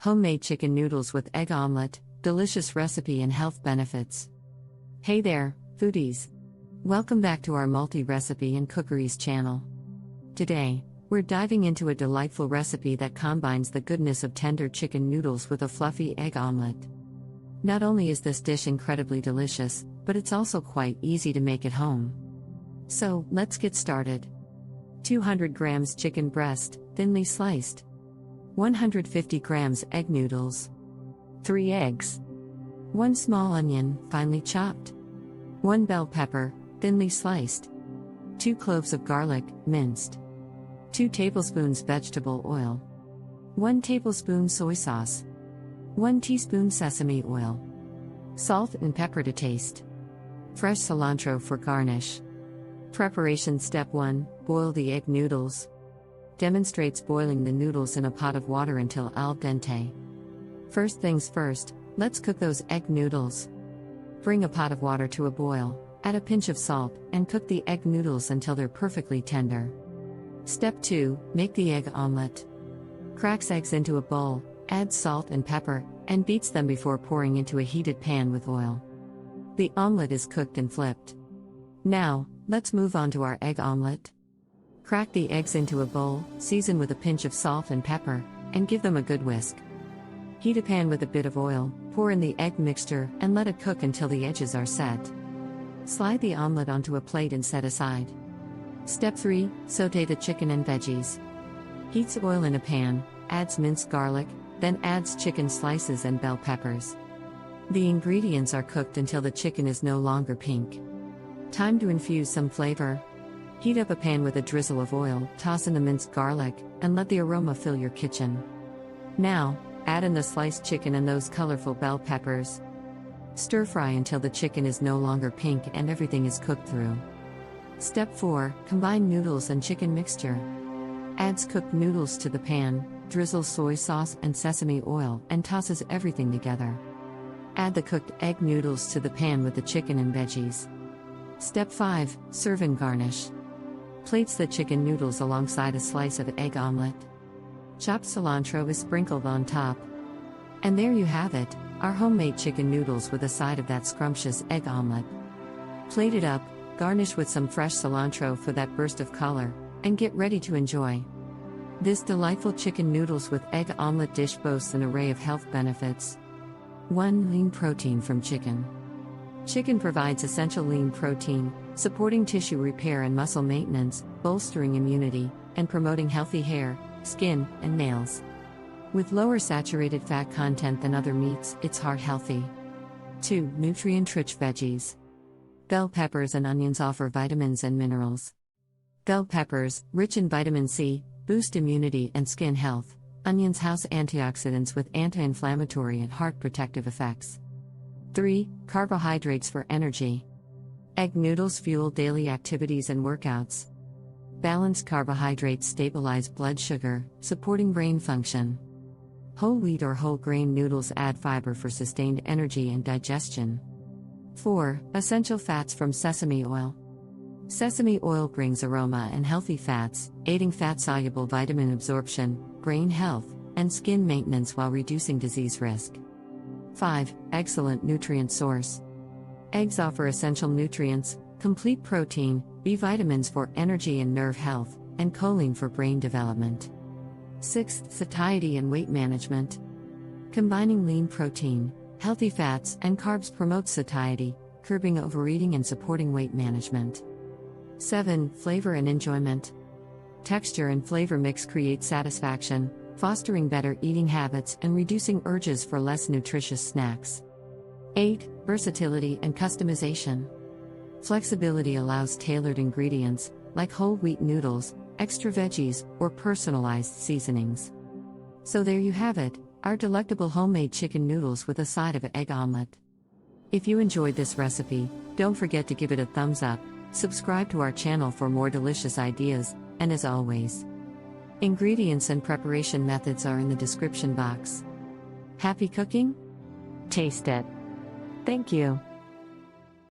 Homemade chicken noodles with egg omelette, delicious recipe and health benefits. Hey there, foodies! Welcome back to our multi-recipe and cookeries channel. Today, we're diving into a delightful recipe that combines the goodness of tender chicken noodles with a fluffy egg omelette. Not only is this dish incredibly delicious, but it's also quite easy to make at home. So, let's get started. 200 grams chicken breast, thinly sliced. 150 grams egg noodles. 3 eggs. 1 small onion, finely chopped. 1 bell pepper, thinly sliced. 2 cloves of garlic, minced. 2 tablespoons vegetable oil. 1 tablespoon soy sauce. 1 teaspoon sesame oil. Salt and pepper to taste. Fresh cilantro for garnish. Preparation Step 1: Boil the egg noodles. Demonstrates boiling the noodles in a pot of water until al dente. First things first, let's cook those egg noodles. Bring a pot of water to a boil, add a pinch of salt, and cook the egg noodles until they're perfectly tender. Step 2: Make the egg omelette. Cracks eggs into a bowl, adds salt and pepper, and beats them before pouring into a heated pan with oil. The omelette is cooked and flipped. Now, let's move on to our egg omelette. Crack the eggs into a bowl, season with a pinch of salt and pepper, and give them a good whisk. Heat a pan with a bit of oil, pour in the egg mixture, and let it cook until the edges are set. Slide the omelette onto a plate and set aside. Step 3: Sauté the chicken and veggies. Heats oil in a pan, adds minced garlic, then adds chicken slices and bell peppers. The ingredients are cooked until the chicken is no longer pink. Time to infuse some flavor. Heat up a pan with a drizzle of oil, toss in the minced garlic, and let the aroma fill your kitchen. Now, add in the sliced chicken and those colorful bell peppers. Stir fry until the chicken is no longer pink and everything is cooked through. Step 4: Combine noodles and chicken mixture. Adds cooked noodles to the pan, drizzles soy sauce and sesame oil, and tosses everything together. Add the cooked egg noodles to the pan with the chicken and veggies. Step 5: Serve and garnish. Plates the chicken noodles alongside a slice of egg omelette. Chopped cilantro is sprinkled on top. And there you have it, our homemade chicken noodles with a side of that scrumptious egg omelette. Plate it up, garnish with some fresh cilantro for that burst of color, and get ready to enjoy. This delightful chicken noodles with egg omelette dish boasts an array of health benefits. 1. Lean protein from chicken. Chicken provides essential lean protein, supporting tissue repair and muscle maintenance, bolstering immunity, and promoting healthy hair, skin, and nails. With lower saturated fat content than other meats, it's heart healthy. 2. Nutrient-rich veggies. Bell peppers and onions offer vitamins and minerals. Bell peppers, rich in vitamin C, boost immunity and skin health. Onions house antioxidants with anti-inflammatory and heart protective effects. 3. Carbohydrates for energy. Egg noodles fuel daily activities and workouts. Balanced carbohydrates stabilize blood sugar, supporting brain function. Whole wheat or whole grain noodles add fiber for sustained energy and digestion. 4. Essential fats from sesame oil. Sesame oil brings aroma and healthy fats, aiding fat-soluble vitamin absorption, brain health, and skin maintenance while reducing disease risk. 5. Excellent nutrient source. Eggs offer essential nutrients, complete protein, B vitamins for energy and nerve health, and choline for brain development. 6. Satiety and weight management. Combining lean protein, healthy fats, and carbs promotes satiety, curbing overeating and supporting weight management. 7. Flavor and enjoyment. Texture and flavor mix create satisfaction, fostering better eating habits and reducing urges for less nutritious snacks. 8. Versatility and customization. Flexibility allows tailored ingredients, like whole wheat noodles, extra veggies, or personalized seasonings. So there you have it, our delectable homemade chicken noodles with a side of egg omelette. If you enjoyed this recipe, don't forget to give it a thumbs up, subscribe to our channel for more delicious ideas, and as always, ingredients and preparation methods are in the description box. Happy cooking? Taste it. Thank you.